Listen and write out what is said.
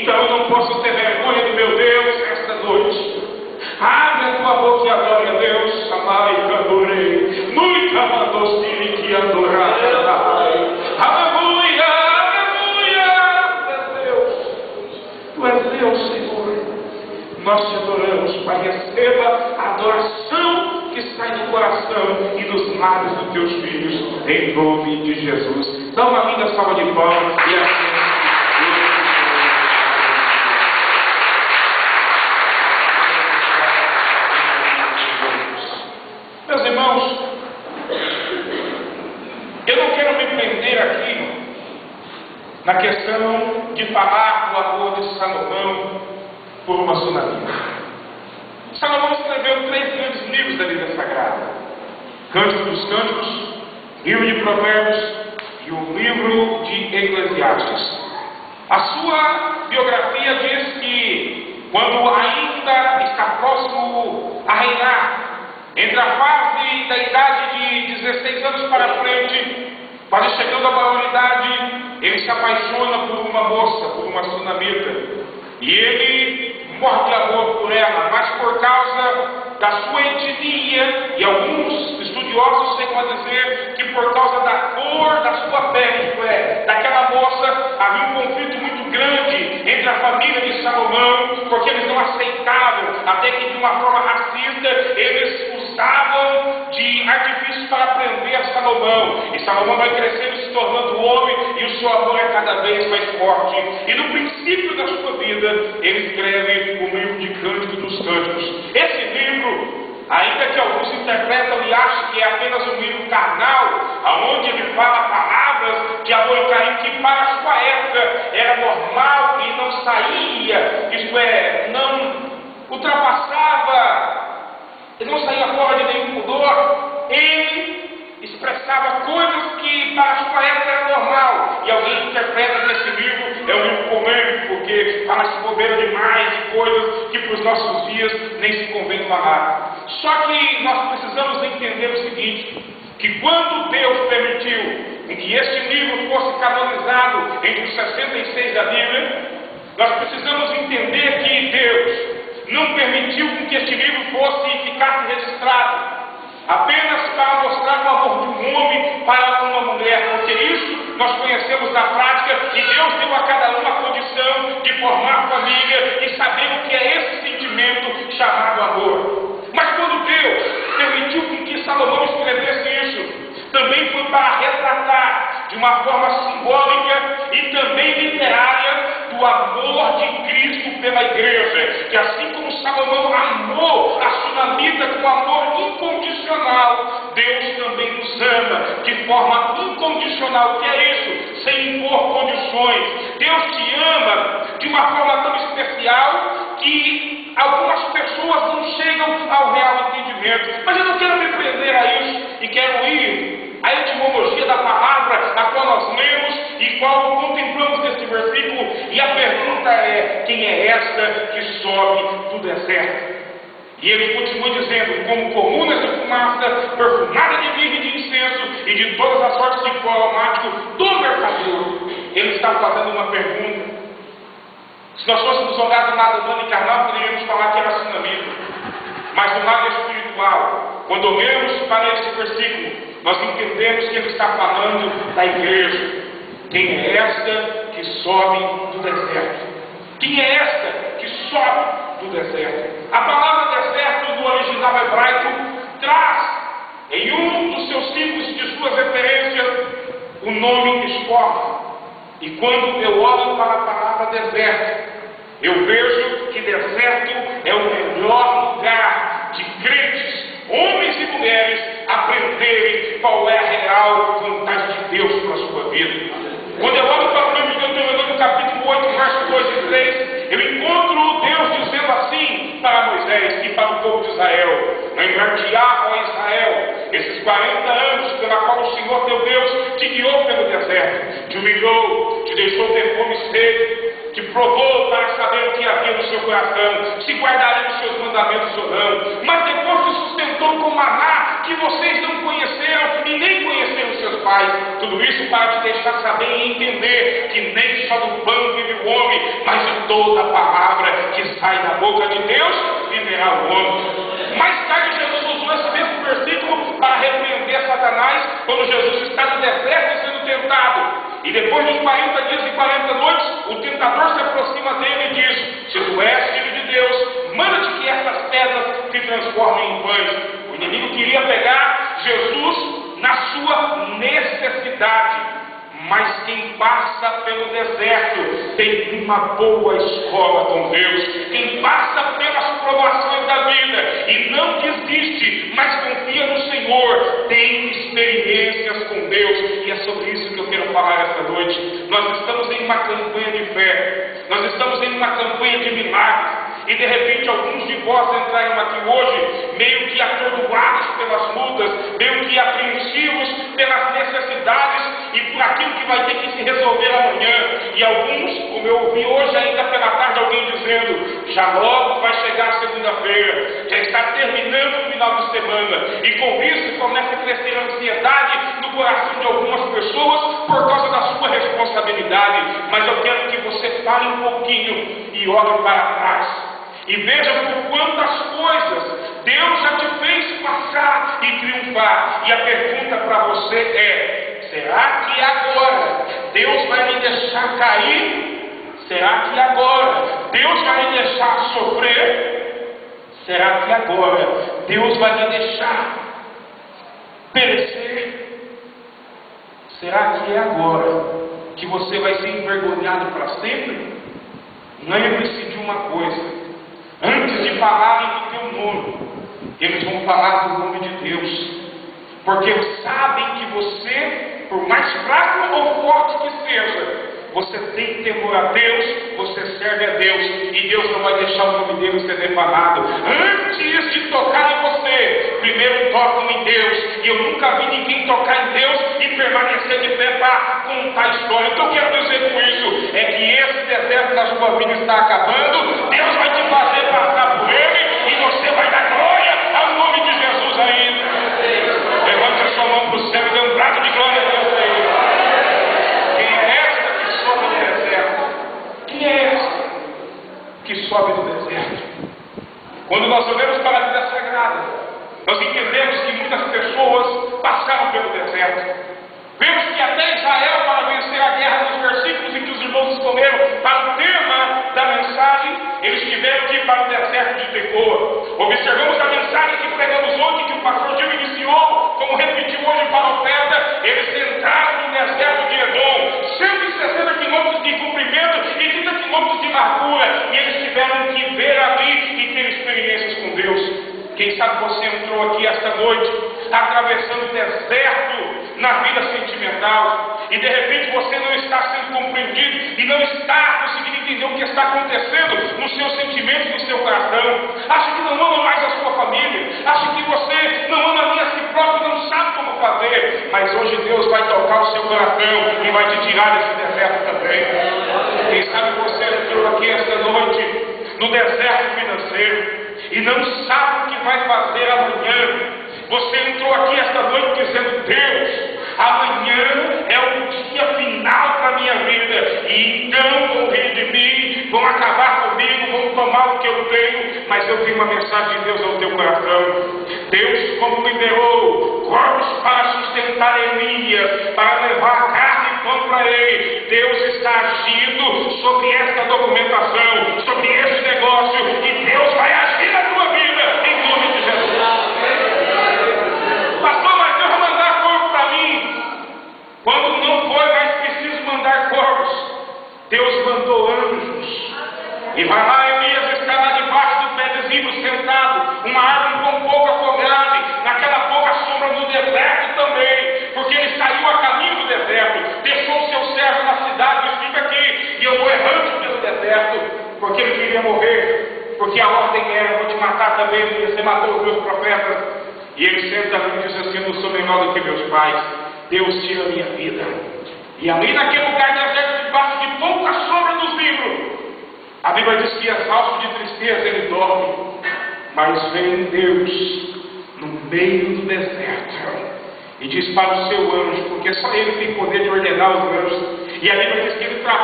Então eu não posso ter vergonha do meu Deus esta noite. Abre a tua boca e adore a Deus. Amai, cantorei. Nunca mandou que adorar. Aleluia, aleluia. Tu és Deus, Senhor. Nós te adoramos, Pai. Receba a adoração que sai do coração e dos lábios dos teus filhos, em nome de Jesus. Dá uma linda salva de palmas e assim. Meus irmãos, eu não quero me prender aqui na questão de falar do amor de Salomão por uma sunamita. Salomão escreveu 3 grandes livros da Bíblia Sagrada: Cântico dos Cânticos, Livro de Provérbios e o Livro de Eclesiastes. A sua biografia diz que, quando ainda está próximo a reinar, entre a fase da idade de 16 anos para frente, quase chegando à maioridade, ele se apaixona por uma moça, por uma sunamita, e ele morre de amor por ela, mas por causa da sua etnia, e alguns estudiosos chegam a dizer que por causa da cor da sua pele, isto é, daquela moça, havia um conflito muito grande entre a família de Salomão, porque eles não aceitavam, até que de uma forma racista, eles usavam de artifícios para prender Salomão, e Salomão vai crescendo e se tornando homem, e o seu amor é cada vez mais forte, e no princípio da sua vida, ele escreve o livro de Cântico dos Cânticos. Esse livro, ainda que alguns interpretam e acham que é apenas um livro carnal, onde ele fala palavras de amor e carinho que para a sua época era normal e não saía, isto é, não ultrapassava, ele não saía fora de nenhum pudor, ele expressava coisas que para a sua época era normal, e alguém interpreta que esse livro é um livro polêmico, porque fala-se bobeira demais de coisas que para os nossos dias nem se convém falar. Só que nós precisamos entender o seguinte, que quando Deus permitiu que este livro fosse canonizado entre os 66 da Bíblia, nós precisamos entender que Deus não permitiu que este livro fosse e ficasse registrado apenas para mostrar o amor de um homem para uma mulher, porque isso nós conhecemos na prática, e Deus deu a cada um a condição de formar família e saber o que é esse sentimento chamado amor. Mas quando Deus permitiu que Salomão escrevesse isso, também foi para retratar de uma forma simbólica e também literária do amor de Cristo pela igreja, que assim como Salomão amou a sunamita com amor incondicional, Deus também nos ama de forma incondicional. O que é isso? Sem impor condições. Deus te ama de uma forma tão especial que algumas pessoas não chegam ao real entendimento. Mas eu não quero me prender a isso e quero ir à etimologia da palavra a qual nós lemos e qual contemplamos neste versículo, e a pergunta é: quem é esta que sobe do deserto? E ele continua dizendo: como colunas de fumaça, perfumada de mirra e de incenso e de todas as sortes de pó aromático do mercador. Ele está fazendo uma pergunta. Se nós fôssemos olhar do lado humano e carnal, poderíamos falar que era sunamita. Mas do lado espiritual, quando olhamos para esse versículo, nós entendemos que ele está falando da igreja. Quem é esta que sobe do deserto? Quem é esta que sobe do deserto? A palavra deserto no original hebraico traz em um dos seus símbolos de suas referências o nome escola. E quando eu olho para a palavra deserto, eu vejo que deserto é o melhor lugar de crentes, homens e mulheres, aprenderem qual é a real vontade de Deus para a sua vida. Quando eu olho para o livro de Deuteronômio, capítulo 8, versos 2 e 3, eu encontro Deus dizendo assim para Moisés e para o povo de Israel: lembrar-te-á, ó Israel, esses 40 anos pela qual o Senhor teu Deus te guiou pelo deserto, te humilhou, te deixou ter fome e sede, te provou para saber o que havia no seu coração, se guardaria os seus mandamentos ou não, mas depois te sustentou com maná que vocês não conheceram e nem conheceram seus pais. Tudo isso para te deixar saber e entender que nem só do pão vive o homem, mas de toda a palavra que sai da boca de Deus viverá o homem. Mais tarde Jesus usou esse mesmo versículo para repreender Satanás, quando Jesus está no deserto sendo tentado. E depois dos 40 dias e 40 noites, o tentador se aproxima dele e diz: se tu és filho de Deus, manda-te que essas pedras se transformem em pães. O inimigo queria pegar Jesus na sua necessidade. Mas quem passa pelo deserto tem uma boa escola com Deus. Quem passa pelas provações da vida e não desiste, mas confia no Senhor, tem experiências com Deus. E é sobre isso que eu quero falar esta noite. Nós estamos em uma campanha de fé. Nós estamos em uma campanha de milagres. E de repente alguns de vós entraram aqui hoje meio que atordoados pelas lutas, meio que apreensivos pelas necessidades e por aquilo que vai ter que se resolver amanhã. E alguns, como eu ouvi hoje ainda pela tarde alguém dizendo, já logo vai chegar a segunda-feira, já está terminando o final de semana, e com isso começa a crescer a ansiedade no coração de algumas pessoas por causa da sua responsabilidade. Mas eu quero que você pare um pouquinho e olhe para trás e veja por quantas coisas Deus já te fez passar e triunfar. E a pergunta para você é: será que agora Deus vai me deixar cair? Será que agora Deus vai me deixar sofrer? Será que agora Deus vai me deixar perecer? Será que é agora que você vai ser envergonhado para sempre? Lembre-se de uma coisa: antes de falarem do teu nome, eles vão falar do nome de Deus. Porque sabem que você, por mais fraco ou forte que seja, você tem temor a Deus, você serve a Deus, e Deus não vai deixar o nome dele ser defamado. Antes de tocar em você, primeiro tocam em Deus. E eu nunca vi ninguém tocar em Deus e permanecer de pé para contar a história. O que eu quero dizer com isso é que esse deserto da sua vida está acabando. Deus vai te fazer passar por ele e você vai dar glória ao nome de Jesus ainda. Levante a sua mão para o céu e dê um brado de glória a Deus aí. Quem é esta que sobe do deserto? Quem é esta que sobe do deserto? Quando nós olhamos para a vida sagrada, nós entendemos que muitas pessoas passaram pelo deserto. Vemos que até Israel, para vencer a guerra, nos versículos em que os irmãos escolheram para o tema da mensagem, eles tiveram que ir para o deserto de Tecoa. Observamos a mensagem que pregamos ontem, que o pastor Gil iniciou, como repetiu hoje para a oferta. Eles entraram no deserto de Edom, 160 quilômetros de comprimento e 30 quilômetros de largura, e eles tiveram que ver ali e ter experiências com Deus. Quem sabe você entrou aqui esta noite, atravessando o deserto na vida sentimental, e de repente você não está sendo compreendido e não está conseguindo entender o que está acontecendo nos seus sentimentos, no seu coração. Acha que não ama mais a sua família, acha que você não ama nem a si próprio, não sabe como fazer. Mas hoje Deus vai tocar o seu coração e vai te tirar desse deserto também. Quem sabe você entrou aqui esta noite no deserto financeiro e não sabe o que vai fazer amanhã. Você entrou aqui esta noite dizendo: Deus, amanhã é o dia final para a minha vida, e então vão rir de mim, vão acabar comigo, vão tomar o que eu tenho. Mas eu tenho uma mensagem de Deus ao teu coração. Deus, como liberou corpos para sustentar Elias, para levar carne e pão para ele, Deus está agindo sobre esta documentação, sobre este negócio, e Deus vai agir na tua vida, em nome de Jesus. Pastor, mas Deus vai mandar corpo para mim. Quando não foi mais preciso mandar corpos, Deus mandou anjos. E vai lá, Elias está lá debaixo do pé de zimbro, sentado, uma árvore com pouca folhagem, naquela pouca sombra no deserto também, porque ele saiu a caminho do deserto, deixou o seu servo na cidade e fica aqui, e eu vou errante pelo deserto, porque ele queria morrer, porque a ordem era: vou te matar também, porque você matou os meus profetas. E ele senta ali e diz assim: eu não sou menor do que meus pais, Deus tira a minha vida. E ali naquele lugar deserto, debaixo de pouca sombra dos livros, a Bíblia diz que exausto de tristeza ele dorme. Mas vem Deus no meio do deserto e diz para o seu anjo, porque só ele tem poder de ordenar os anjos, e a Bíblia diz que ele trabalha